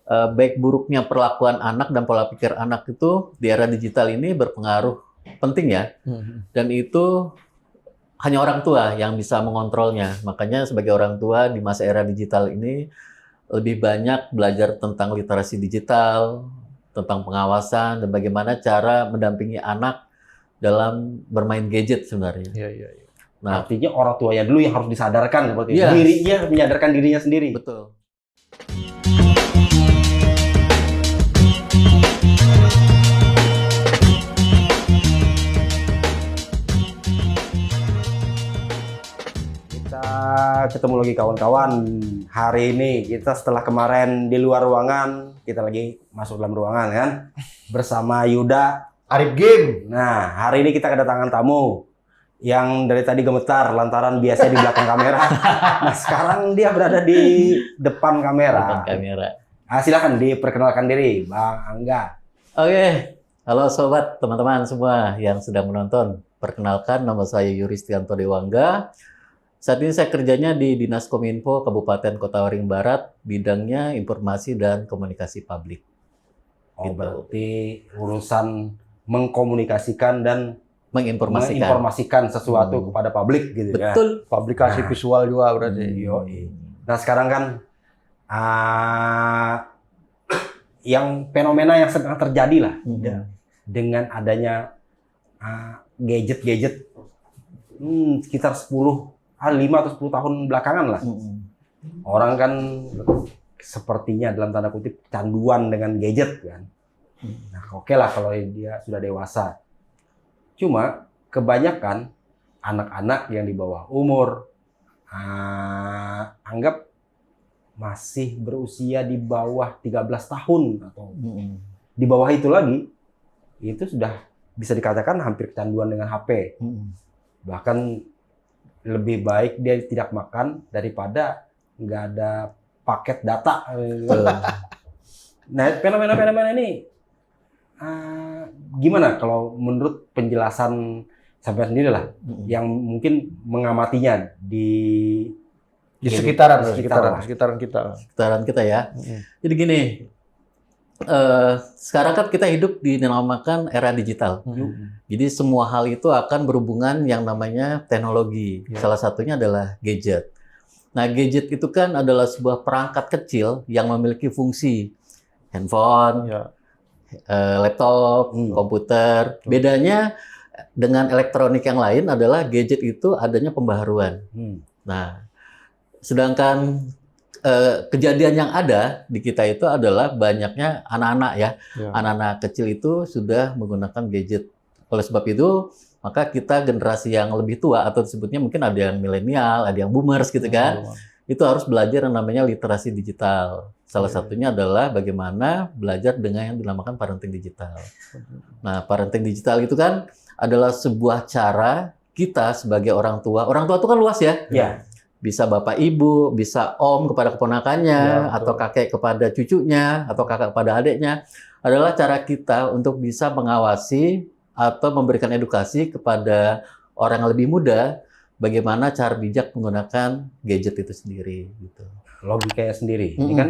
baik buruknya perlakuan anak dan pola pikir anak itu di era digital ini berpengaruh penting ya. Dan itu hanya orang tua yang bisa mengontrolnya. Makanya sebagai orang tua di masa era digital ini lebih banyak belajar tentang literasi digital, tentang pengawasan, dan bagaimana cara mendampingi anak dalam bermain gadget sebenarnya. Iya. Nah, Artinya orang tuanya dulu yang harus disadarkan seperti itu. Iya. Dirinya menyadarkan dirinya sendiri. betul. Kita ketemu lagi kawan-kawan. Hari ini kita setelah kemarin di luar ruangan, kita lagi masuk dalam ruangan kan. Bersama Yuda. Arif Game. Nah, hari ini kita kedatangan tamu yang dari tadi gemetar lantaran biasa di belakang kamera. Nah, sekarang dia berada di depan kamera. Depan kamera. Silakan diperkenalkan diri, Bang Angga. Oke, halo sobat, teman-teman semua yang sedang menonton. Perkenalkan, nama saya Yuristianto Dewangga. Saat ini saya kerjanya di Dinas Kominfo Kabupaten Kota Waringin Barat, bidangnya informasi dan komunikasi publik. Oh, Gitu. berarti urusan mengkomunikasikan dan menginformasikan sesuatu kepada publik gitu ya. Betul. Publikasi visual juga berarti. Yoi. Nah, sekarang kan yang fenomena yang sedang terjadi lah Ya. dengan adanya gadget-gadget sekitar 5 atau 10 tahun belakangan lah. Orang kan sepertinya dalam tanda kutip canduan dengan gadget kan. Nah, oke lah kalau dia sudah dewasa. Cuma kebanyakan anak-anak yang di bawah umur anggap masih berusia di bawah 13 tahun atau di bawah itu lagi, itu sudah bisa dikatakan hampir kecanduan dengan HP. Bahkan lebih baik dia tidak makan daripada nggak ada paket data. Nah, fenomena-fenomena ini gimana kalau menurut penjelasan sampai sendiri lah, yang mungkin mengamatinya di sekitaran kita. Sekitaran kita ya. Jadi gini, sekarang kan kita hidup di dinamakan era digital. Jadi semua hal itu akan berhubungan yang namanya teknologi. Salah satunya adalah gadget. Nah, gadget itu kan adalah sebuah perangkat kecil yang memiliki fungsi handphone, laptop, komputer. Bedanya dengan elektronik yang lain adalah gadget itu adanya pembaharuan. Nah, sedangkan kejadian yang ada di kita itu adalah banyaknya anak-anak ya. Anak-anak kecil itu sudah menggunakan gadget. Oleh sebab itu, maka kita generasi yang lebih tua atau disebutnya mungkin ada yang milenial, ada yang boomers gitu kan. Itu harus belajar yang namanya literasi digital. Salah satunya adalah bagaimana belajar dengan yang dinamakan parenting digital. Nah, parenting digital itu kan adalah sebuah cara kita sebagai orang tua. Orang tua itu kan luas ya. Bisa bapak ibu, bisa om kepada keponakannya, atau kakek kepada cucunya, atau kakak kepada adiknya. Adalah cara kita untuk bisa mengawasi atau memberikan edukasi kepada orang yang lebih muda bagaimana cara bijak menggunakan gadget itu sendiri. Gitu. Logikanya sendiri. Ini kan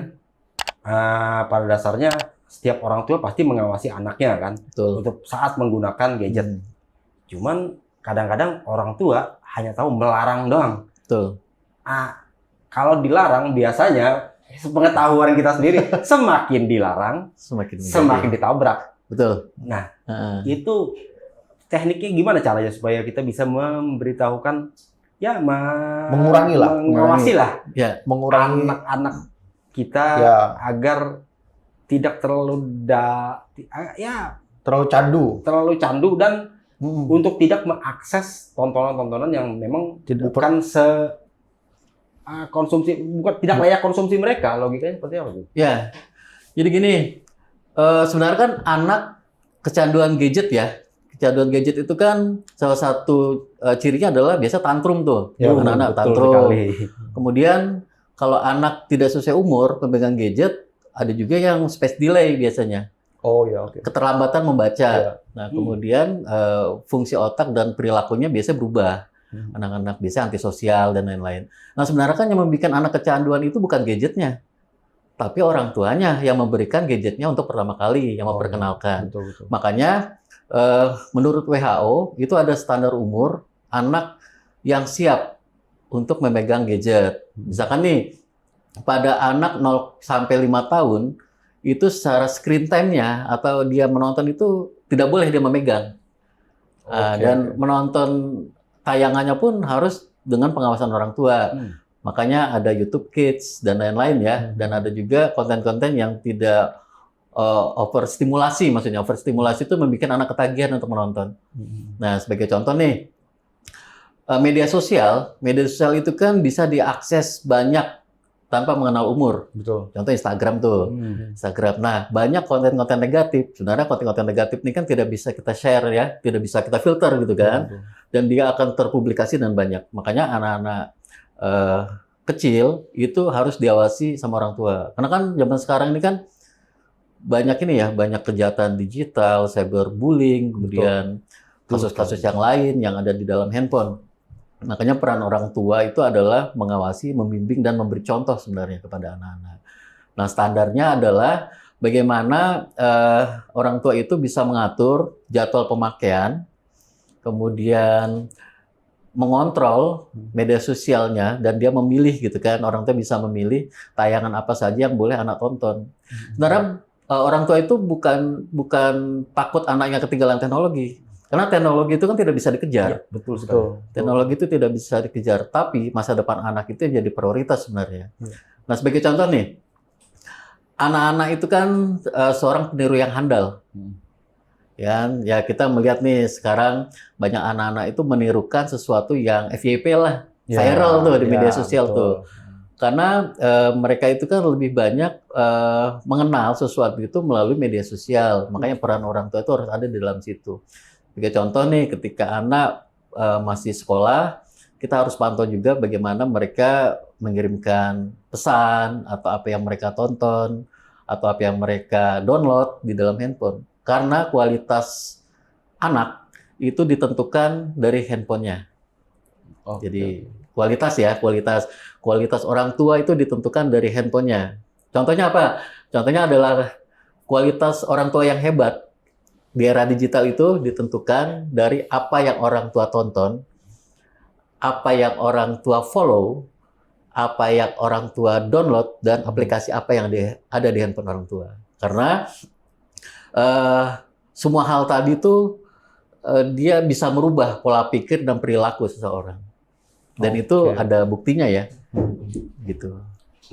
pada dasarnya setiap orang tua pasti mengawasi anaknya kan. Betul. Untuk saat menggunakan gadget. Cuman kadang-kadang orang tua hanya tahu melarang doang. Betul. Kalau dilarang biasanya pengetahuan kita sendiri semakin dilarang semakin ditabrak. Betul. Nah, itu tekniknya gimana caranya supaya kita bisa memberitahukan ya mengurangi lah, mengawasi lah mengurangi anak-anak kita agar tidak terlalu terlalu candu dan untuk tidak mengakses tontonan-tontonan yang memang bukan tidak layak konsumsi mereka. Logikanya seperti apa sih? Ya, jadi gini, sebenarnya kan anak kecanduan gadget ya. Kecanduan gadget itu kan salah satu cirinya adalah biasa tantrum tuh. Anak-anak tantrum. Kemudian kalau anak tidak sesuai umur pemegang gadget, ada juga yang space delay biasanya. Keterlambatan membaca. Nah, kemudian fungsi otak dan perilakunya biasanya berubah. Anak-anak biasanya antisosial dan lain-lain. Nah, sebenarnya kan yang membuat anak kecanduan itu bukan gadgetnya. tapi orang tuanya yang memberikan gadgetnya untuk pertama kali, yang memperkenalkan. Betul. Makanya menurut WHO itu ada standar umur anak yang siap untuk memegang gadget. Misalkan nih, pada anak 0 sampai 5 tahun, itu secara screen time-nya atau dia menonton itu tidak boleh dia memegang. Dan menonton tayangannya pun harus dengan pengawasan orang tua. Makanya ada YouTube Kids dan lain-lain ya. Dan ada juga konten-konten yang tidak overstimulasi. Maksudnya overstimulasi itu membuat anak ketagihan untuk menonton. Nah, sebagai contoh nih, media sosial itu kan bisa diakses banyak tanpa mengenal umur. Betul. Contoh Instagram tuh. Instagram. Nah, banyak konten-konten negatif. Sebenarnya konten-konten negatif ini kan tidak bisa kita share ya, tidak bisa kita filter gitu kan. Dan dia akan terpublikasi dan banyak. Makanya anak-anak kecil itu harus diawasi sama orang tua. Karena kan zaman sekarang ini kan banyak ini ya, banyak kejahatan digital, cyberbullying, kemudian kasus-kasus yang lain yang ada di dalam handphone. Makanya peran orang tua itu adalah mengawasi, membimbing, dan memberi contoh sebenarnya kepada anak-anak. Nah, standarnya adalah bagaimana orang tua itu bisa mengatur jadwal pemakaian, kemudian mengontrol media sosialnya, dan dia memilih gitu kan, orang tua bisa memilih tayangan apa saja yang boleh anak tonton. Sebenarnya orang tua itu bukan takut anaknya ketinggalan teknologi. Karena teknologi itu kan tidak bisa dikejar. Ya, betul sekali. Teknologi itu tidak bisa dikejar, tapi masa depan anak itu yang jadi prioritas sebenarnya. Nah, sebagai contoh nih, anak-anak itu kan seorang peniru yang handal. Ya kita melihat nih sekarang banyak anak-anak itu menirukan sesuatu yang FYP lah, viral tuh di media sosial tuh. Karena mereka itu kan lebih banyak mengenal sesuatu itu melalui media sosial. Makanya peran orang tua itu harus ada di dalam situ. Sebagai contoh nih, ketika anak masih sekolah, kita harus pantau juga bagaimana mereka mengirimkan pesan, atau apa yang mereka tonton, atau apa yang mereka download di dalam handphone. Karena kualitas anak itu ditentukan dari handphonenya. Jadi kualitas orang tua itu ditentukan dari handphonenya. Contohnya apa? Contohnya adalah kualitas orang tua yang hebat di era digital itu ditentukan dari apa yang orang tua tonton, apa yang orang tua follow, apa yang orang tua download, dan aplikasi apa yang ada di handphone orang tua. Karena semua hal tadi itu dia bisa merubah pola pikir dan perilaku seseorang. Dan itu ada buktinya ya. Gitu.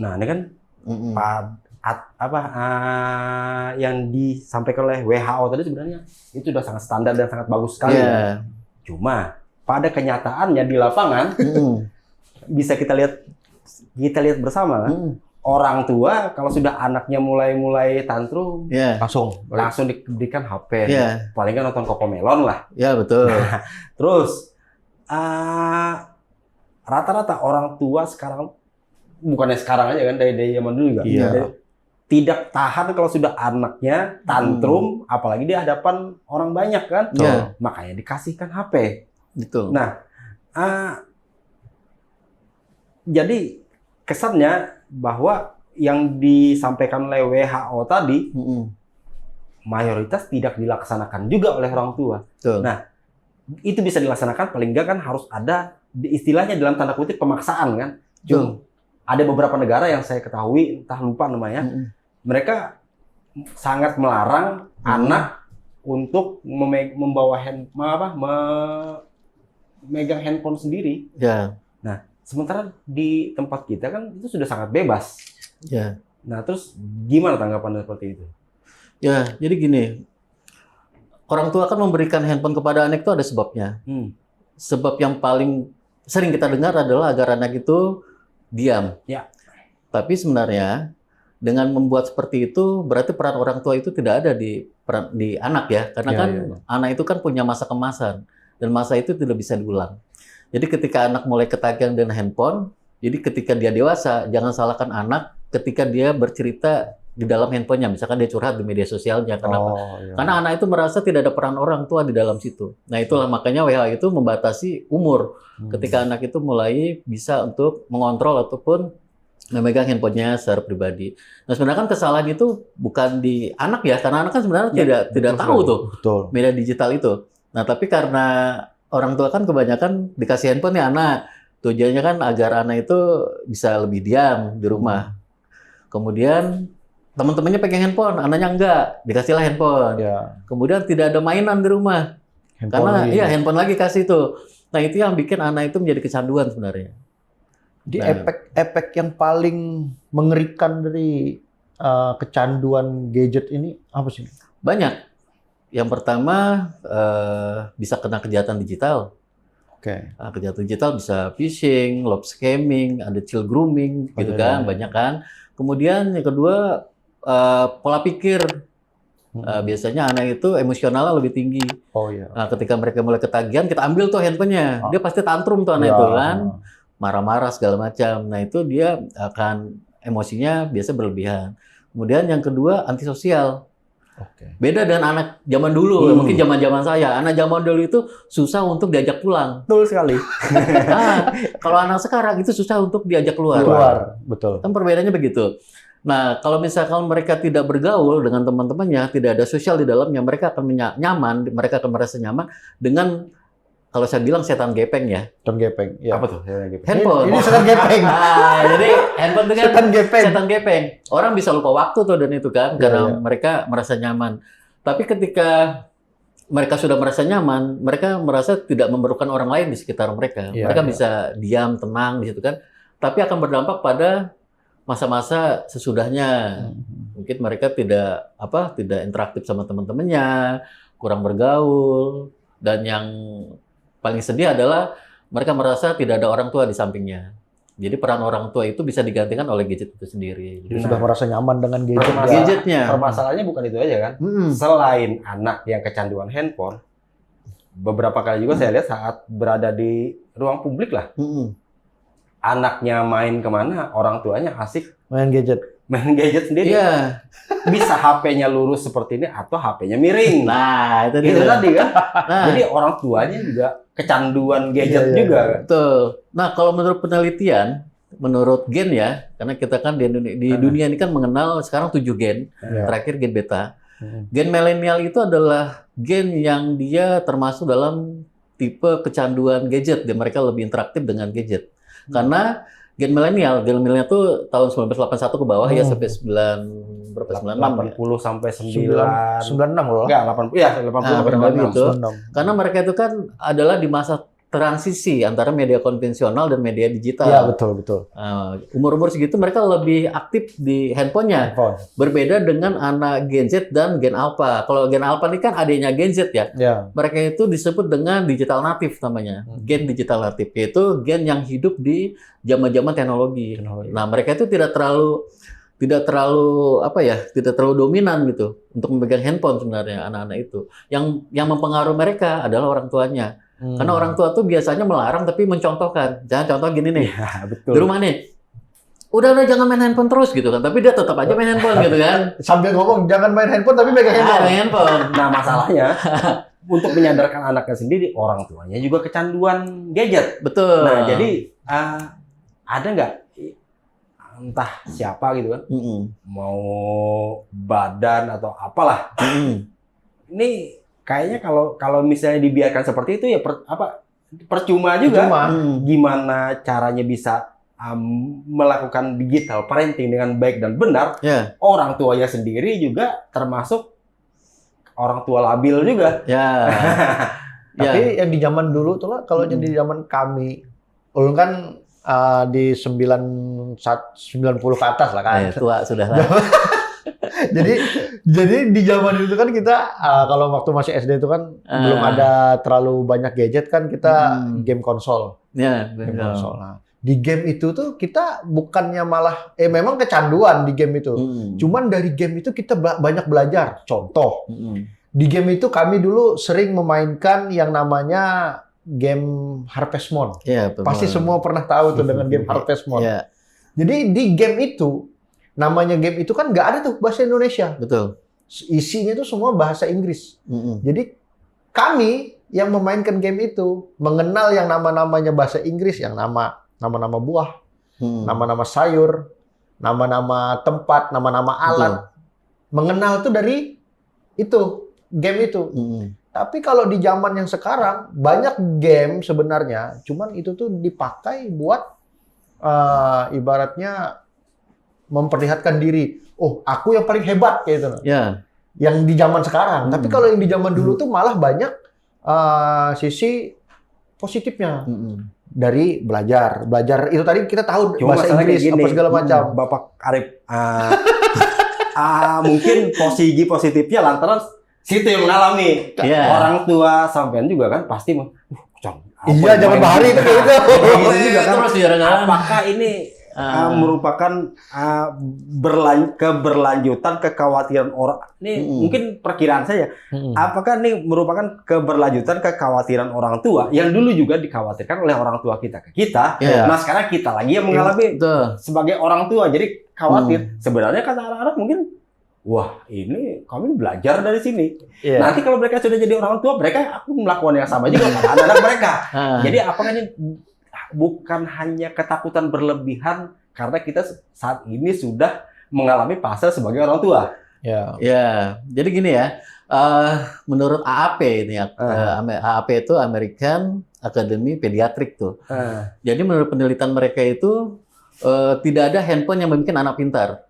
Nah, ini kan yang disampaikan oleh WHO tadi sebenarnya itu sudah sangat standar dan sangat bagus sekali. Cuma pada kenyataannya di lapangan bisa kita lihat bersama orang tua kalau sudah anaknya mulai tantrum langsung diberikan HP. Paling kan nonton Cocomelon lah. Ya, betul. Terus rata-rata orang tua sekarang, bukannya sekarang aja kan, dari zaman dulu juga, tidak tahan kalau sudah anaknya tantrum, apalagi di hadapan orang banyak kan, makanya dikasihkan HP. Betul. Nah, jadi kesannya bahwa yang disampaikan oleh WHO tadi mayoritas tidak dilaksanakan juga oleh orang tua. Betul. Nah, itu bisa dilaksanakan paling enggak kan harus ada istilahnya dalam tanda kutip pemaksaan kan. Ada beberapa negara yang saya ketahui, entah lupa namanya, mereka sangat melarang anak untuk memegang handphone sendiri. Nah, sementara di tempat kita kan itu sudah sangat bebas. Nah, terus gimana tanggapan seperti itu? Ya, jadi gini, orang tua kan memberikan handphone kepada anak itu ada sebabnya. Sebab yang paling sering kita dengar adalah agar anak itu diam. Tapi sebenarnya dengan membuat seperti itu berarti peran orang tua itu tidak ada di anak ya, karena anak itu kan punya masa kemasan dan masa itu tidak bisa diulang. Jadi ketika anak mulai ketagihan dengan handphone, jadi ketika dia dewasa jangan salahkan anak ketika dia bercerita di dalam handphonenya, misalkan dia curhat di media sosialnya. Kenapa? Karena anak itu merasa tidak ada peran orang tua di dalam situ. Nah, itulah makanya WHO itu membatasi umur ketika anak itu mulai bisa untuk mengontrol ataupun memegang handphonenya secara pribadi. Nah sebenarnya kan kesalahan itu bukan di anak ya, karena anak kan sebenarnya tidak tahu tuh media digital itu. Nah tapi karena orang tua kan kebanyakan dikasih handphone ya anak, tujuannya kan agar anak itu bisa lebih diam di rumah. Kemudian teman-temannya pegang handphone, anaknya enggak, dikasihlah handphone. Ya. Kemudian tidak ada mainan di rumah, karena handphone lagi kasih tuh. Nah itu yang bikin anak itu menjadi kecanduan sebenarnya. Di efek yang paling mengerikan dari kecanduan gadget ini apa sih? Banyak. Yang pertama bisa kena kejahatan digital. Oke. Kejahatan digital bisa phishing, love scamming, ada child grooming, gitu kan, banyak kan. Kemudian yang kedua pola pikir. Biasanya anak itu emosionalnya lebih tinggi. Oh iya. Nah, ketika mereka mulai ketagihan, kita ambil tuh handphonenya. Dia pasti tantrum tuh anak itu kan. Marah-marah segala macam. Nah itu dia akan emosinya biasa berlebihan. Kemudian yang kedua antisosial. Beda dengan anak zaman dulu, mungkin zaman saya. Anak zaman dulu itu susah untuk diajak pulang. Betul sekali. Nah, kalau anak sekarang itu susah untuk diajak keluar. Betul. Kan perbedaannya begitu. Nah, kalau misalkan mereka tidak bergaul dengan teman-temannya, tidak ada sosial di dalamnya, mereka akan nyaman, mereka akan merasa nyaman dengan kalau saya bilang setan gepeng ya. Setan gepeng. Ya. Apa tuh setan gepeng? Handphone. Ini setan gepeng. Jadi handphone itu kan setan gepeng. Orang bisa lupa waktu tuh dan itu kan karena mereka merasa nyaman. Tapi ketika mereka sudah merasa nyaman, mereka merasa tidak memerlukan orang lain di sekitar mereka. Mereka bisa diam, tenang di situ kan. Tapi akan berdampak pada masa-masa sesudahnya. Mungkin mereka tidak interaktif sama teman-temannya, kurang bergaul, dan yang paling sedih adalah mereka merasa tidak ada orang tua di sampingnya. Jadi peran orang tua itu bisa digantikan oleh gadget itu sendiri. Jadi sudah merasa nyaman dengan gadgetnya. Permasalahannya bukan itu aja kan. Selain anak yang kecanduan handphone, beberapa kali juga saya lihat saat berada di ruang publik lah, anaknya main kemana, orang tuanya asik main gadget sendiri. Iya. Bisa HP-nya lurus seperti ini atau HP-nya miring. Nah, itu dia. Itu tadi kan. Jadi orang tuanya juga kecanduan gadget juga. Betul. Nah, kalau menurut penelitian, menurut gen ya, karena kita kan di dunia ini kan mengenal sekarang 7 gen, terakhir gen beta. Gen milenial itu adalah gen yang dia termasuk dalam tipe kecanduan gadget, dan mereka lebih interaktif dengan gadget. Karena gen milenial itu tahun 1981 ke bawah ya sampai 96 sampai 96 loh. Enggak, 80. Iya, 80 sampai 96. Karena mereka itu kan adalah di masa transisi antara media konvensional dan media digital. Iya, betul. Umur-umur segitu mereka lebih aktif di handphonenya. Berbeda dengan anak Gen Z dan Gen Alpha. Kalau Gen Alpha ini kan adanya Gen Z ya. Mereka itu disebut dengan digital native namanya. Gen digital native, yaitu gen yang hidup di zaman-zaman teknologi. Nah, mereka itu tidak terlalu dominan gitu untuk memegang handphone sebenarnya anak-anak itu. Yang mempengaruhi mereka adalah orang tuanya. Karena orang tua tuh biasanya melarang tapi mencontohkan. Jangan contoh gini nih. Ya, betul. Di rumah nih. Udah jangan main handphone terus gitu kan. Tapi dia tetap aja main handphone gitu kan. Sambil ngomong jangan main handphone tapi megang handphone. Main handphone. Nah, masalahnya untuk menyadarkan anaknya sendiri, orang tuanya juga kecanduan gadget. Betul. Nah, jadi ada nggak entah siapa gitu kan, mau badan atau apalah. Ini kayaknya kalau misalnya dibiarkan seperti itu ya percuma juga. Gimana caranya bisa melakukan digital parenting dengan baik dan benar? Orang tuanya sendiri juga termasuk orang tua labil juga. Tapi yang di zaman dulu tuh lah, kalau di zaman kami, ulun kan di 90 ke atas lah kan. Tua sudah lah. Jadi di zaman itu kan kita kalau waktu masih SD itu kan belum ada terlalu banyak gadget kan, kita game konsol. Game konsol. Nah, di game itu tuh kita bukannya malah memang kecanduan di game itu. Cuman dari game itu kita banyak belajar. Contoh, di game itu kami dulu sering memainkan yang namanya game Harvest Moon. Pasti semua pernah tahu tuh dengan game Harvest Moon. Jadi di game itu, namanya game itu kan nggak ada tuh bahasa Indonesia. Betul. Isinya tuh semua bahasa Inggris. Jadi kami yang memainkan game itu mengenal yang nama-namanya bahasa Inggris, yang nama-nama buah, nama-nama sayur, nama-nama tempat, nama-nama alat. Mengenal tuh dari itu, game itu. Tapi kalau di zaman yang sekarang, banyak game sebenarnya, cuman itu tuh dipakai buat ibaratnya memperlihatkan diri. Oh, aku yang paling hebat, kayak gitu. Ya. Yang di zaman sekarang. Tapi kalau yang di zaman dulu tuh malah banyak sisi positifnya. Dari belajar itu tadi kita tahu cuma bahasa Inggris apa segala macam. Bapak Arif mungkin positifnya lantaran situ yang mengalami. Orang tua sampean juga kan pasti iya zaman bahari itu kayak gitu juga kan. Apakah ini merupakan keberlanjutan kekhawatiran orang ini mungkin perkiraan saya apakah ini merupakan keberlanjutan kekhawatiran orang tua yang dulu juga dikhawatirkan oleh orang tua kita ke kita nah sekarang kita lagi yang mengalami sebagai orang tua jadi khawatir sebenarnya kata anak-anak mungkin wah ini kami belajar dari sini nanti kalau mereka sudah jadi orang tua mereka aku melakukan yang sama juga pada anak-anak mereka jadi apakah ini bukan hanya ketakutan berlebihan karena kita saat ini sudah mengalami fase sebagai orang tua. Ya. Jadi gini ya, menurut AAP ini ya, AAP itu American Academy Pediatric tuh. Jadi menurut penelitian mereka itu tidak ada handphone yang membuat anak pintar.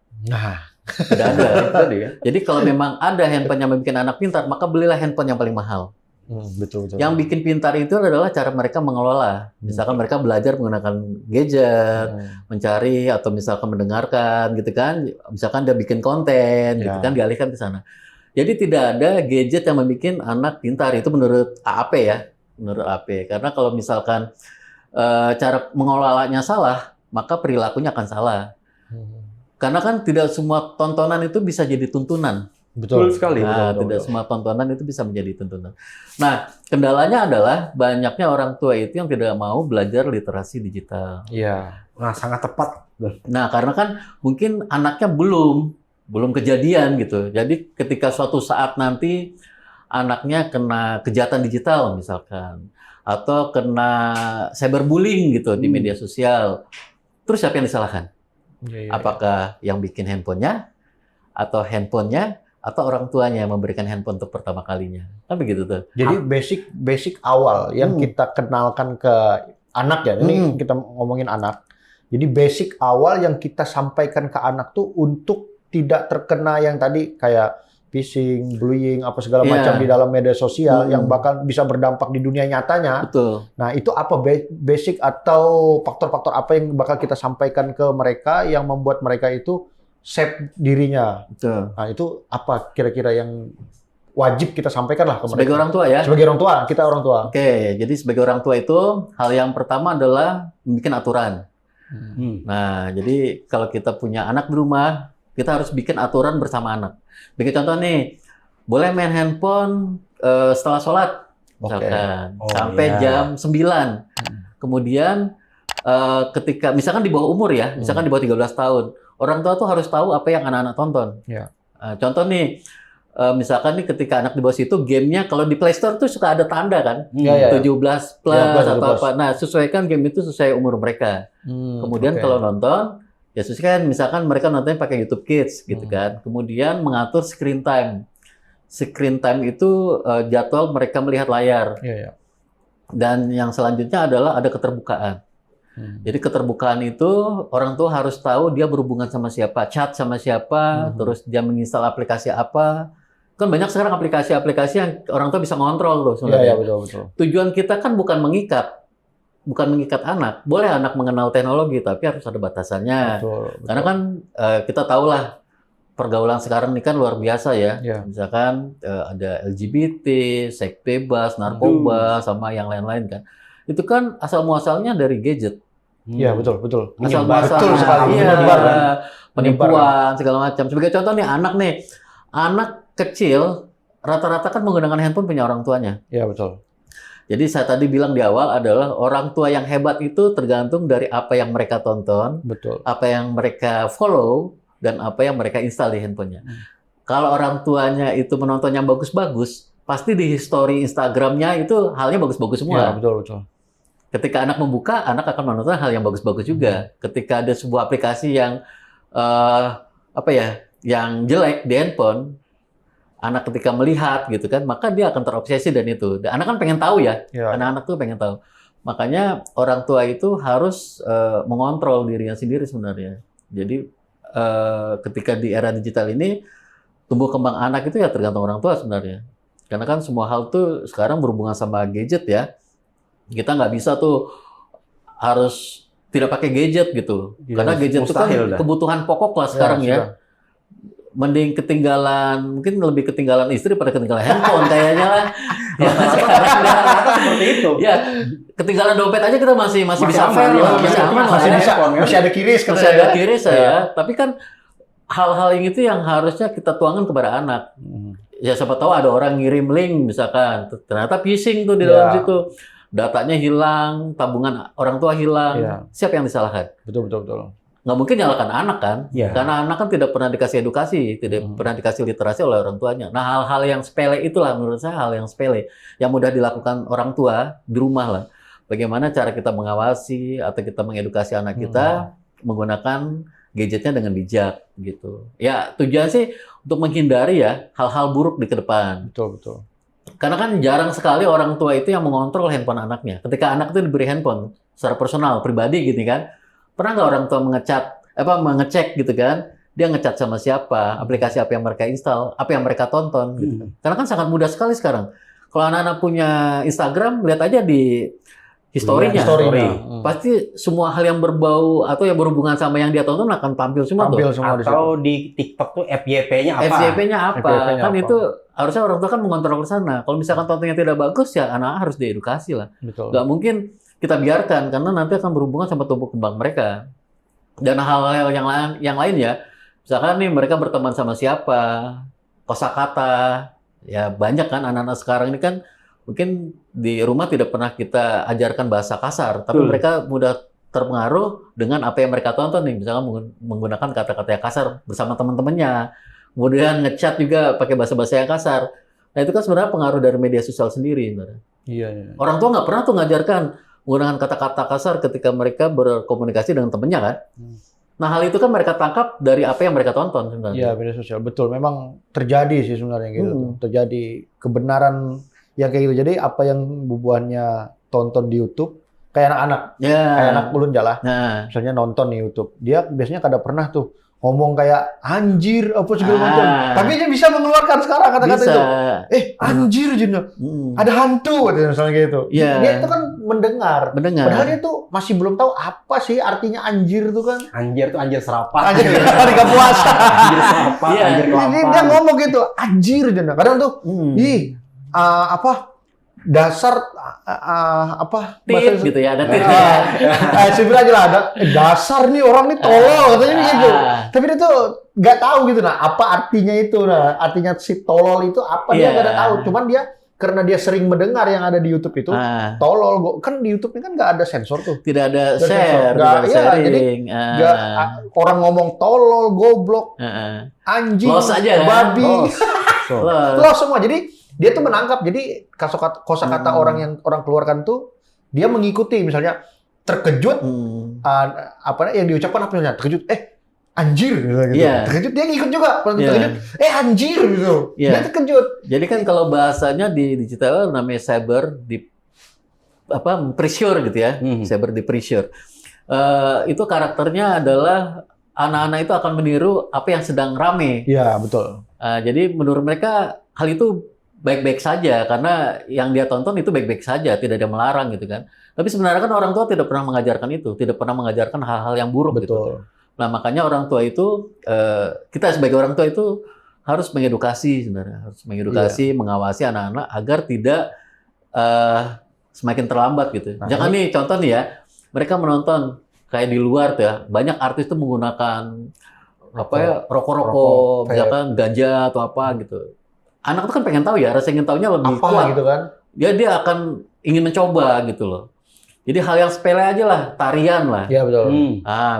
Tidak ada. Jadi kalau memang ada handphone yang membuat anak pintar, maka belilah handphone yang paling mahal. Betul. Yang bikin pintar itu adalah cara mereka mengelola. Misalkan mereka belajar menggunakan gadget, mencari atau misalkan mendengarkan, gitu kan. Misalkan dia bikin konten, gitu kan, dialihkan ke sana. Jadi tidak ada gadget yang membuat anak pintar. Itu menurut AAP ya, menurut AAP. Karena kalau misalkan cara mengelolanya salah, maka perilakunya akan salah. Karena kan tidak semua tontonan itu bisa jadi tuntunan. Betul sekali. Nah, tidak semua tontonan itu bisa menjadi tuntunan. Nah, kendalanya adalah banyaknya orang tua itu yang tidak mau belajar literasi digital. Iya. Nah, sangat tepat. Nah, karena kan mungkin anaknya belum kejadian gitu. Jadi ketika suatu saat nanti anaknya kena kejahatan digital misalkan atau kena cyberbullying gitu di media sosial. Terus siapa yang disalahkan? Apakah yang bikin handphonenya atau handphonenya atau orang tuanya yang memberikan handphone untuk pertama kalinya. Kan begitu tuh. Jadi basic awal yang kita kenalkan ke anak ya. Ini kita ngomongin anak. Jadi basic awal yang kita sampaikan ke anak tuh untuk tidak terkena yang tadi kayak phishing, bullying, apa segala macam di dalam media sosial yang bakal bisa berdampak di dunia nyatanya. Betul. Nah, itu apa basic atau faktor-faktor apa yang bakal kita sampaikan ke mereka yang membuat mereka itu save dirinya. Betul. Nah, itu apa kira-kira yang wajib kita sampaikan lah ke mereka? Sebagai orang tua ya? Sebagai orang tua, kita orang tua. Oke, jadi sebagai orang tua itu hal yang pertama adalah bikin aturan. Nah, jadi kalau kita punya anak di rumah, kita harus bikin aturan bersama anak. Bikin contoh nih, boleh main handphone setelah sholat, misalkan, sampai jam 9. Kemudian ketika, misalkan di bawah umur ya, misalkan di bawah 13 tahun, orang tua tuh harus tahu apa yang anak-anak tonton. Contoh nih, misalkan nih ketika anak di bawah situ, gamenya kalau di Play Store tuh suka ada tanda kan, 17 plus atau apa. Nah, sesuaikan game itu sesuai umur mereka. Kemudian kalau nonton, ya sesuaikan misalkan mereka nontonnya pakai YouTube Kids gitu kan. Kemudian mengatur screen time. Screen time itu jadwal mereka melihat layar. Dan yang selanjutnya adalah ada keterbukaan. Jadi keterbukaan itu orang tua harus tahu dia berhubungan sama siapa, chat sama siapa, terus dia menginstal aplikasi apa. Kan banyak sekarang aplikasi-aplikasi yang orang tua bisa ngontrol loh sebenarnya. Betul. Tujuan kita kan bukan mengikat anak. Boleh anak mengenal teknologi, tapi harus ada batasannya. Betul. Karena kan kita tahulah pergaulan sekarang ini kan luar biasa ya. Misalkan ada LGBT, seks bebas, narkoba, sama yang lain-lain kan. Itu kan asal muasalnya dari gadget. Iya, betul. Asal muasalnya. Betul sekali. Penipuan segala macam. Sebagai contoh nih, anak kecil rata-rata kan menggunakan handphone punya orang tuanya. Iya, betul. Jadi saya tadi bilang di awal adalah orang tua yang hebat itu tergantung dari apa yang mereka tonton, apa yang mereka follow, dan apa yang mereka install di handphonenya. Kalau orang tuanya itu menonton yang bagus-bagus, pasti di history Instagramnya itu halnya bagus-bagus semua. Iya, betul. Ketika anak membuka, anak akan menonton hal yang bagus-bagus juga. Ketika ada sebuah aplikasi yang apa ya, yang jelek di handphone, anak ketika melihat gitu kan, maka dia akan terobsesi dan itu. Dan anak kan pengen tahu ya, anak-anak tuh pengen tahu. Makanya orang tua itu harus mengontrol dirinya sendiri sebenarnya. Jadi ketika di era digital ini, tumbuh kembang anak itu ya tergantung orang tua sebenarnya. Karena kan semua hal tuh sekarang berhubungan sama gadget ya. Kita nggak bisa tuh harus tidak pakai gadget gitu. Karena gadget itu kan kebutuhan pokok lah sekarang ya. Mending ketinggalan, mungkin lebih ketinggalan istri pada ketinggalan handphone kayaknya lah. Ya, seperti itu. Ya, ketinggalan dompet aja kita masih bisa fair lah, masih aman, masih ada kiris, ya. Tapi kan hal-hal yang itu yang harusnya kita tuangkan kepada anak. Ya siapa tahu ada orang ngirim link misalkan, ternyata phishing tuh di dalam situ, datanya hilang, tabungan orang tua hilang, siapa yang disalahkan? Betul. Nggak mungkin nyalakan anak kan, karena anak kan tidak pernah dikasih edukasi, tidak pernah dikasih literasi oleh orang tuanya. Nah hal-hal yang sepele itulah menurut saya hal yang sepele, yang mudah dilakukan orang tua di rumah lah. Bagaimana cara kita mengawasi atau kita mengedukasi anak kita menggunakan gadgetnya dengan bijak gitu. Ya tujuan sih untuk menghindari ya hal-hal buruk di ke depan. Betul. Karena kan jarang sekali orang tua itu yang mengontrol handphone anaknya. Ketika anak itu diberi handphone secara personal, pribadi gitu kan, pernah nggak orang tua mengecek gitu kan, dia ngecat sama siapa, aplikasi apa yang mereka install, apa yang mereka tonton gitu kan. Karena kan sangat mudah sekali sekarang. Kalau anak-anak punya Instagram, lihat aja di historinya. Pasti semua hal yang berbau atau yang berhubungan sama yang dia tonton akan tampil semua tuh. Atau di TikTok tuh FYP-nya apa? FYP-nya apa? Kan itu harusnya orang tua kan mengontrol ke sana. Kalau misalkan tontonnya tidak bagus ya anak harus diedukasi lah. Betul. Nggak mungkin kita biarkan karena nanti akan berhubungan sama tumbuh kembang mereka. Dan hal-hal yang lain ya. Misalkan nih mereka berteman sama siapa, kosakata, ya banyak kan anak-anak sekarang ini kan mungkin di rumah tidak pernah kita ajarkan bahasa kasar, tapi mereka mudah terpengaruh dengan apa yang mereka tonton nih, misalnya menggunakan kata-kata yang kasar bersama teman-temannya, kemudian ngechat juga pakai bahasa-bahasa yang kasar. Nah itu kan sebenarnya pengaruh dari media sosial sendiri. Iya. Orang tua nggak pernah tuh ngajarkan menggunakan kata-kata kasar ketika mereka berkomunikasi dengan temannya kan. Nah hal itu kan mereka tangkap dari apa yang mereka tonton sebenarnya. Iya media sosial, betul. Memang terjadi sih sebenarnya gitu. Terjadi kebenaran yang kayak gitu. Jadi apa yang bubuhannya tonton di YouTube, kayak anak-anak, kayak anak ulun jalan, misalnya nonton di YouTube, dia biasanya kada pernah tuh ngomong kayak anjir apa segala macam, tapi dia bisa mengeluarkan sekarang kata-kata itu. Anjir Jino, ada hantu misalnya gitu. Dia itu kan mendengar. Padahal dia tuh masih belum tahu apa sih artinya anjir itu kan. Anjir tuh anjir serapat. Anjir harga puasa. Anjir serapat, anjir kelapan. Dia ngomong gitu, anjir Jino. Kadang tuh, dasar tit gitu ya, ada titnya. Sebenarnya aja lah ada dasar nih orang nih tolol katanya gitu. Tapi dia tuh nggak tahu gitu apa artinya itu artinya si tolol itu apa dia nggak ada tahu. Cuman dia karena dia sering mendengar yang ada di YouTube itu tolol kan di YouTube ini kan nggak ada sensor tuh. Tidak ada share, jadi orang ngomong tolol, goblok, anjing, babi, los semua. Jadi dia tuh menangkap, jadi kosakata orang yang orang keluarkan tuh dia mengikuti, misalnya terkejut, yang diucapkan apa misalnya terkejut, anjir gitu. Terkejut dia ngikut juga, terkejut, anjir gitu. Dia terkejut. Jadi kan kalau bahasanya di digital namanya cyber pressure gitu ya, cyber pressure. Itu karakternya adalah anak-anak itu akan meniru apa yang sedang rame. Iya betul. Jadi menurut mereka hal itu baik-baik saja karena yang dia tonton itu baik-baik saja, tidak ada melarang gitu kan. Tapi sebenarnya kan orang tua tidak pernah mengajarkan itu, tidak pernah mengajarkan hal-hal yang buruk gitu. Nah makanya orang tua itu, kita sebagai orang tua itu harus mengedukasi sebenarnya, harus mengedukasi, mengawasi anak-anak agar tidak semakin terlambat gitu. Jangan nih contoh nih ya, mereka menonton kayak di luar tuh ya, banyak artis tuh menggunakan rokok-rokok, misalkan ganja atau apa gitu. Anak tuh kan pengen tahu ya, rasa ingin tahunya lebih kuat gitu kan. Dia akan ingin mencoba gitu loh. Jadi hal yang sepele aja lah, tarian lah. Iya betul.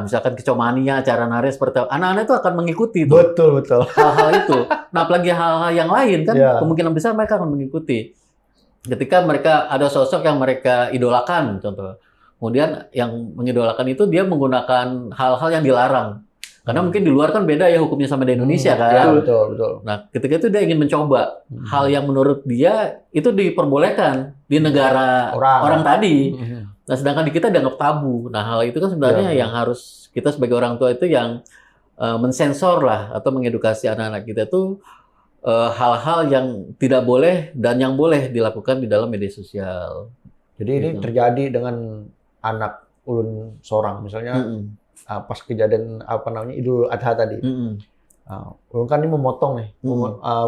Misalkan kecomania, cara nari seperti apa. Anak-anak itu akan mengikuti tuh. Betul. Hal-hal itu. Nah apalagi hal-hal yang lain kan kemungkinan besar mereka akan mengikuti. Ketika mereka ada sosok yang mereka idolakan contoh. Kemudian yang mengidolakan itu dia menggunakan hal-hal yang dilarang. Karena mungkin di luar kan beda ya hukumnya sama di Indonesia kan. Ya, betul. Nah, ketika itu dia ingin mencoba hal yang menurut dia itu diperbolehkan di negara orang tadi. Nah, sedangkan di kita dianggap tabu. Nah, hal itu kan sebenarnya yang harus kita sebagai orang tua itu yang mensensor lah atau mengedukasi anak-anak kita tuh hal-hal yang tidak boleh dan yang boleh dilakukan di dalam media sosial. Jadi ini terjadi dengan anak ulun seorang, misalnya pas kejadian Idul Adha tadi. Ulun kan ini memotong nih,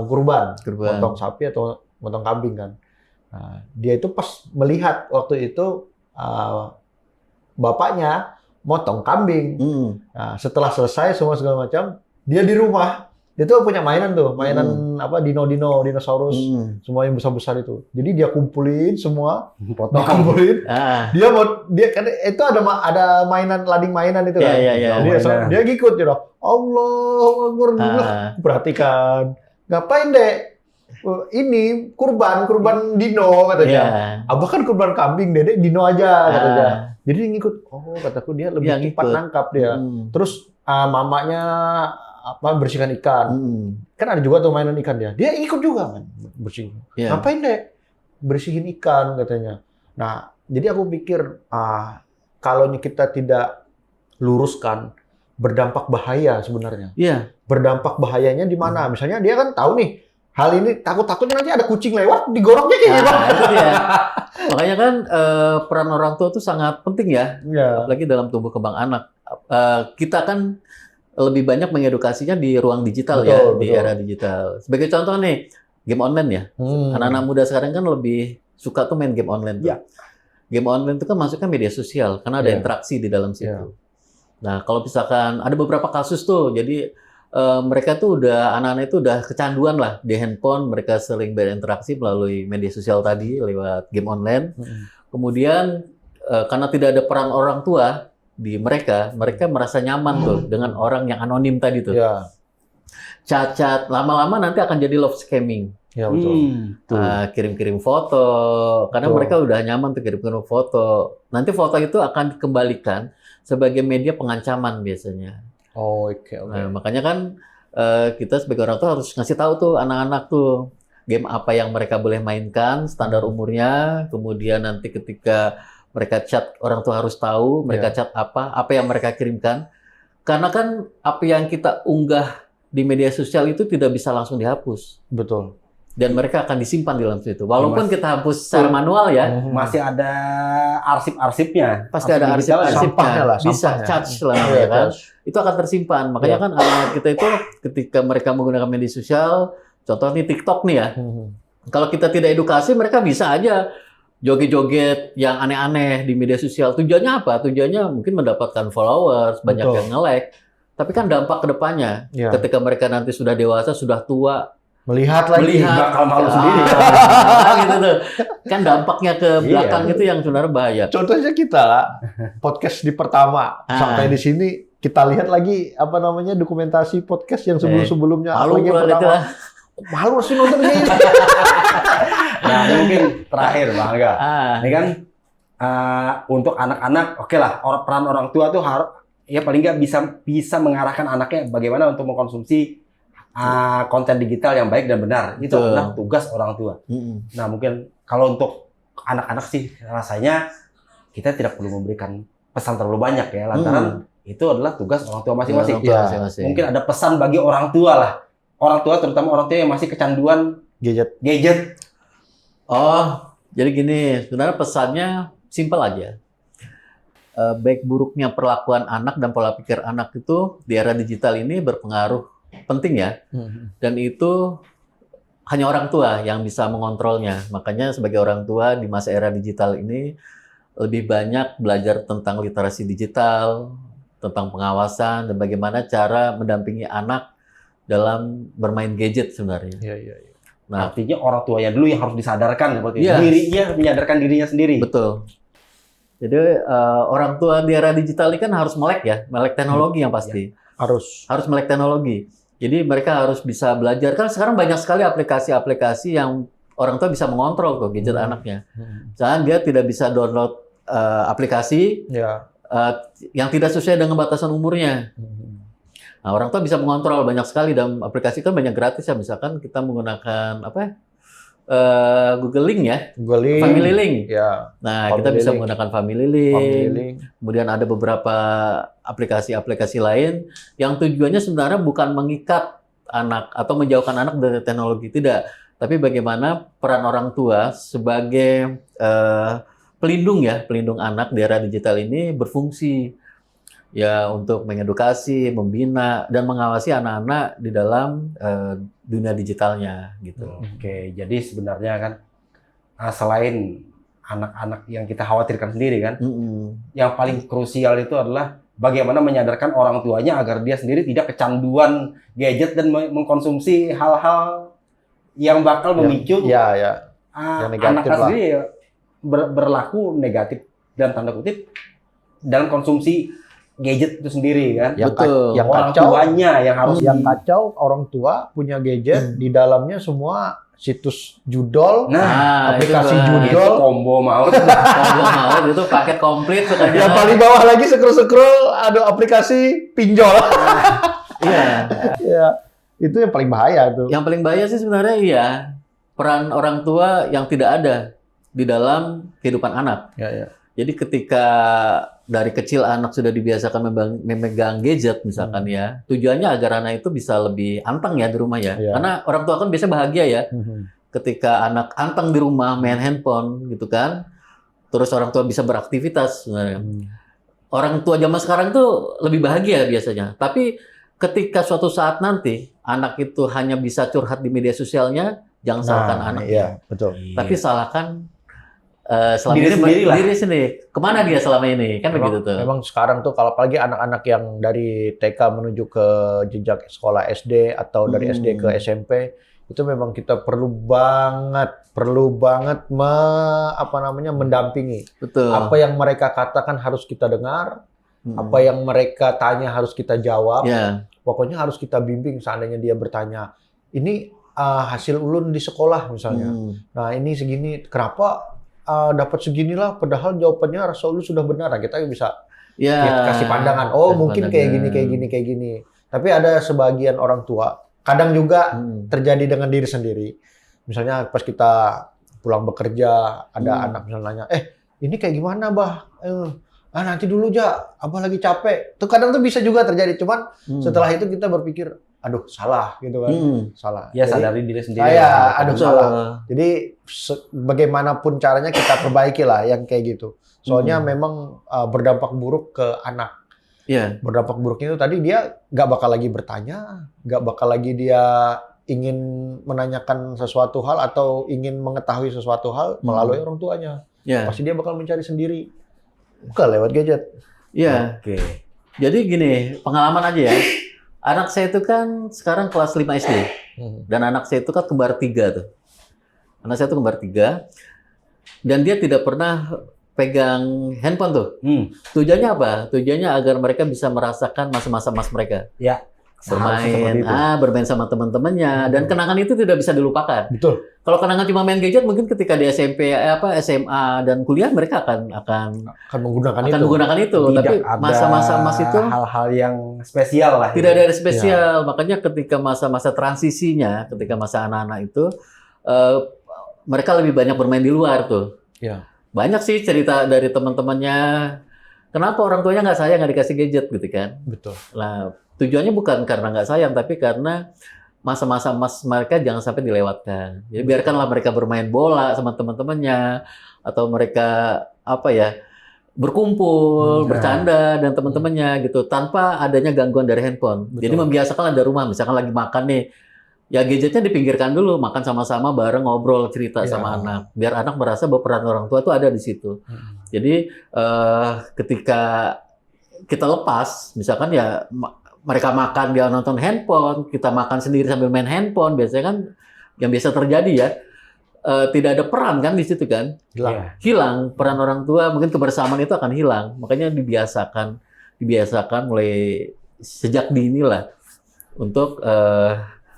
kurban, motong sapi atau motong kambing kan. Nah, dia itu pas melihat waktu itu bapaknya motong kambing. Nah, setelah selesai semua segala macam, dia di rumah. Dia tuh punya mainan tuh, mainan dinosaurus, semua yang besar-besar itu. Jadi dia kumpulin semua, kumpulin. Dia kan itu ada mainan lading mainan itu kan. Dia ngikut ya. Allah Akbar. Perhatikan. Ngapain, Dek? Ini kurban dino katanya. Abah kan kurban kambing, Dedek dino aja katanya. Jadi dia ngikut. Oh, kataku dia lebih cepat nangkap dia. Terus mamanya bersihkan ikan. Kan ada juga tuh mainan ikan dia. Dia ikut juga kan bersih. Ngapain, Dek? Bersihin ikan katanya. Nah, jadi aku pikir kalau ini kita tidak luruskan berdampak bahaya sebenarnya. Berdampak bahayanya di mana? Misalnya dia kan tahu nih hal ini takut-takutnya nanti ada kucing lewat digoroknya kayak gitu. Itu dia. Makanya kan peran orang tua itu sangat penting ya. Apalagi dalam tumbuh kembang anak. Kita kan lebih banyak mengedukasinya di ruang digital di era digital. Sebagai contoh nih, game online ya. Anak-anak muda sekarang kan lebih suka tuh main game online tuh. Game online itu kan masuknya media sosial karena ada interaksi di dalam situ. Nah, kalau misalkan ada beberapa kasus tuh, jadi mereka tuh anak-anak itu udah kecanduan lah di handphone, mereka sering berinteraksi melalui media sosial tadi lewat game online. Kemudian karena tidak ada peran orang tua di mereka merasa nyaman tuh dengan orang yang anonim tadi tuh. Cacat, lama-lama nanti akan jadi love scamming. Ya, betul. Kirim-kirim foto, karena mereka udah nyaman tuh kirim-kirim foto. Nanti foto itu akan dikembalikan sebagai media pengancaman biasanya. Nah, makanya kan kita sebagai orang tua harus ngasih tahu tuh anak-anak tuh game apa yang mereka boleh mainkan, standar umurnya, kemudian nanti ketika mereka chat, orang tua harus tahu mereka chat apa yang mereka kirimkan. Karena kan apa yang kita unggah di media sosial itu tidak bisa langsung dihapus. Betul. Dan mereka akan disimpan di dalam situ. Walaupun kita hapus secara manual ya, masih ada arsip-arsipnya. Pasti ada arsip-arsipnya. Bisa charge lah ya kan. Itu akan tersimpan. Makanya kan anak kita itu ketika mereka menggunakan media sosial, contohnya TikTok nih ya. Kalau kita tidak edukasi, mereka bisa aja joget-joget yang aneh-aneh di media sosial. Tujuannya apa? Tujuannya mungkin mendapatkan followers, banyak yang nge-like. Tapi kan dampak ke depannya, ketika mereka nanti sudah dewasa, sudah tua, melihat bakal malu sendiri. Gitu tuh. Kan dampaknya ke belakang itu yang sebenarnya bahaya. Contohnya kita lah, podcast di pertama. Sampai di sini, kita lihat lagi, dokumentasi podcast yang sebelum-sebelumnya. Malu Malu sih nonton ini. Nah, mungkin terakhir Bang Angga. Ini kan untuk anak-anak, oke lah, peran orang tua tuh harus ya paling nggak bisa mengarahkan anaknya bagaimana untuk mengkonsumsi konten digital yang baik dan benar. Itu adalah tugas orang tua. Nah, mungkin kalau untuk anak-anak sih rasanya kita tidak perlu memberikan pesan terlalu banyak ya, lantaran itu adalah tugas orang tua masing-masing. Mungkin ada pesan bagi orang tua lah. Orang tua, terutama orang tua yang masih kecanduan gadget. Oh, jadi gini, sebenarnya pesannya simpel aja. Baik buruknya perlakuan anak dan pola pikir anak itu di era digital ini berpengaruh penting ya. Dan itu hanya orang tua yang bisa mengontrolnya. Makanya sebagai orang tua di masa era digital ini lebih banyak belajar tentang literasi digital, tentang pengawasan, dan bagaimana cara mendampingi anak dalam bermain gadget sebenarnya. Nah, artinya orang tuanya dulu yang harus disadarkan seperti itu. Dirinya menyadarkan dirinya sendiri. Betul. Jadi orang tua di era digital ini kan harus melek teknologi yang pasti. Harus melek teknologi. Jadi mereka harus bisa belajar. Kan sekarang banyak sekali aplikasi-aplikasi yang orang tua bisa mengontrol kok gadget anaknya. Misalnya dia tidak bisa download aplikasi yang tidak sesuai dengan batasan umurnya. Nah, orang tua bisa mengontrol banyak sekali dalam aplikasi kan banyak gratis ya. Misalkan kita menggunakan apa ya? Google Link ya, Google Link, Family Link. Ya. Nah, kita bisa menggunakan Family Link. Family Link. Kemudian ada beberapa aplikasi-aplikasi lain yang tujuannya sebenarnya bukan mengikat anak atau menjauhkan anak dari teknologi, tidak. Tapi bagaimana peran orang tua sebagai pelindung anak di era digital ini berfungsi ya untuk mengedukasi, membina dan mengawasi anak-anak di dalam dunia digitalnya gitu. Oke, jadi sebenarnya kan selain anak-anak yang kita khawatirkan sendiri kan, yang paling krusial itu adalah bagaimana menyadarkan orang tuanya agar dia sendiri tidak kecanduan gadget dan mengkonsumsi hal-hal yang bakal memicu yang anak negatif lah. sendiri berlaku negatif dan tanda kutip dalam konsumsi gadget itu sendiri kan. Betul. Yang orang kacau, tuanya yang harus orang tua punya gadget di dalamnya semua situs judol, aplikasi itu judol, combo maut. Itu paket komplit katanya. yang paling bawah lagi scroll ada aplikasi pinjol. Iya. Ya, itu yang paling bahaya tuh. Yang paling bahaya sih sebenarnya iya peran orang tua yang tidak ada di dalam kehidupan anak. Ya. Jadi ketika dari kecil anak sudah dibiasakan memegang gadget misalkan ya, tujuannya agar anak itu bisa lebih anteng ya di rumah ya. Karena orang tua kan biasanya bahagia ya. Ketika anak anteng di rumah main handphone gitu kan. Terus orang tua bisa beraktivitas sebenarnya. Orang tua zaman sekarang tuh lebih bahagia biasanya. Tapi ketika suatu saat nanti anak itu hanya bisa curhat di media sosialnya, jangan salahkan anaknya. Iya, betul. Tapi salahkan selama diri sendiri. Kemana dia selama ini? Kan begitu tuh. Memang sekarang tuh kalau apalagi anak-anak yang dari TK menuju ke jenjang sekolah SD atau dari SD ke SMP, itu memang kita perlu banget mendampingi. Betul. Apa yang mereka katakan harus kita dengar, apa yang mereka tanya harus kita jawab. Pokoknya harus kita bimbing seandainya dia bertanya, ini hasil ulun di sekolah misalnya. Nah, ini segini, kenapa dapat seginilah, padahal jawabannya rasa ulun sudah benar. Nah, kita bisa kasih pandangan. Oh, mungkin kayak gini. Tapi ada sebagian orang tua, kadang juga terjadi dengan diri sendiri. Misalnya pas kita pulang bekerja, ada anak misalnya nanya, ini kayak gimana, Bah? Nanti dulu, Ja. Abah lagi capek. Tuh kadang tuh bisa juga terjadi. Cuman setelah itu kita berpikir, aduh, salah gitu kan. Salah. Ya, sadari diri sendiri. Salah. Jadi bagaimanapun caranya kita perbaiki lah yang kayak gitu. Soalnya memang berdampak buruk ke anak. Berdampak buruknya itu tadi dia nggak bakal lagi bertanya, nggak bakal lagi dia ingin menanyakan sesuatu hal atau ingin mengetahui sesuatu hal melalui orang tuanya. Pasti dia bakal mencari sendiri. Bukan lewat gadget. Oke. Jadi gini, pengalaman aja ya. Anak saya itu kan sekarang kelas 5 SD. Dan anak saya itu kan kembar 3 tuh. Anak saya itu kembar 3. Dan dia tidak pernah pegang handphone tuh. Tujuannya apa? Tujuannya agar mereka bisa merasakan masa-masa emas mereka. Bermain sama teman-temannya. Dan kenangan itu tidak bisa dilupakan. Betul. Kalau kenangan cuma main gadget, mungkin ketika di SMP, SMA dan kuliah mereka akan menggunakan itu. Tapi masa-masa emas itu hal-hal yang spesial lah. Tidak ada spesial. Makanya ketika masa-masa transisinya, ketika masa anak-anak itu, mereka lebih banyak bermain di luar tuh. Banyak sih cerita dari teman-temannya. Kenapa orang tuanya nggak sayang, nggak dikasih gadget gitu kan? Betul. Nah, tujuannya bukan karena nggak sayang, tapi karena masa-masa emas mereka jangan sampai dilewatkan. Jadi biarkanlah mereka bermain bola sama teman-temannya, atau mereka berkumpul, bercanda dan teman-temannya gitu, tanpa adanya gangguan dari handphone. Jadi membiasakan ada rumah, misalkan lagi makan nih, ya gadgetnya dipinggirkan dulu, makan sama-sama bareng, ngobrol, cerita sama anak, biar anak merasa bahwa peran orang tua itu ada di situ. Jadi ketika kita lepas, misalkan ya mereka makan, dia nonton handphone, kita makan sendiri sambil main handphone, biasanya kan yang biasa terjadi ya, tidak ada peran kan di situ kan, hilang peran orang tua, mungkin kebersamaan itu akan hilang. Makanya dibiasakan mulai sejak dini lah untuk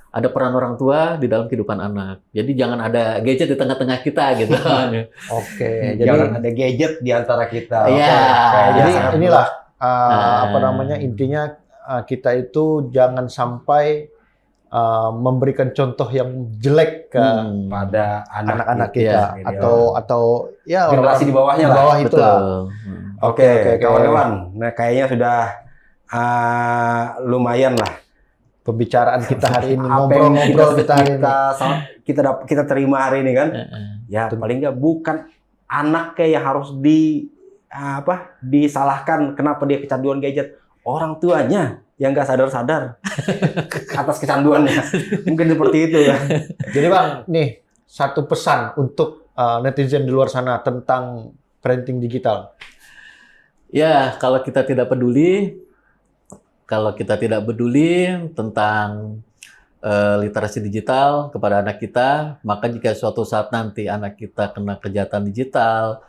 ada peran orang tua di dalam kehidupan anak. Jadi jangan ada gadget di tengah-tengah kita gitu. Jadi jangan ada gadget di antara kita. Iya. Jadi inilah intinya kita itu jangan sampai memberikan contoh yang jelek ke pada anak-anak ya, kita atau ya generasi di bawahnya lah. bawah itulah. Oke, kawan-kawan. Nah, kayaknya sudah lumayan lah Pembicaraan kita hari ini, apa yang ngobrol-ngobrol kita hari ini. kita terima hari ini kan. Ya, paling nggak bukan anak kayak yang harus disalahkan kenapa dia kecanduan gadget. Orang tuanya yang nggak sadar-sadar atas kecanduannya. Mungkin seperti itu ya. Jadi Bang, nih satu pesan untuk netizen di luar sana tentang parenting digital. Ya, kalau kita tidak peduli tentang literasi digital kepada anak kita, maka jika suatu saat nanti anak kita kena kejahatan digital,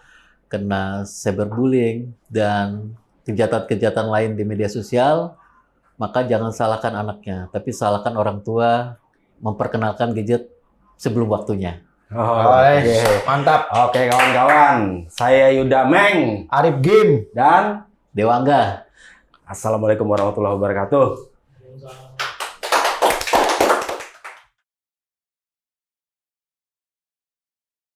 kena cyberbullying, dan kejahatan-kejahatan lain di media sosial, maka jangan salahkan anaknya, tapi salahkan orang tua memperkenalkan gadget sebelum waktunya. Mantap. Oke, kawan-kawan. Saya Yuda Meng. Arif Game. Dan Dewangga. Assalamualaikum warahmatullahi wabarakatuh.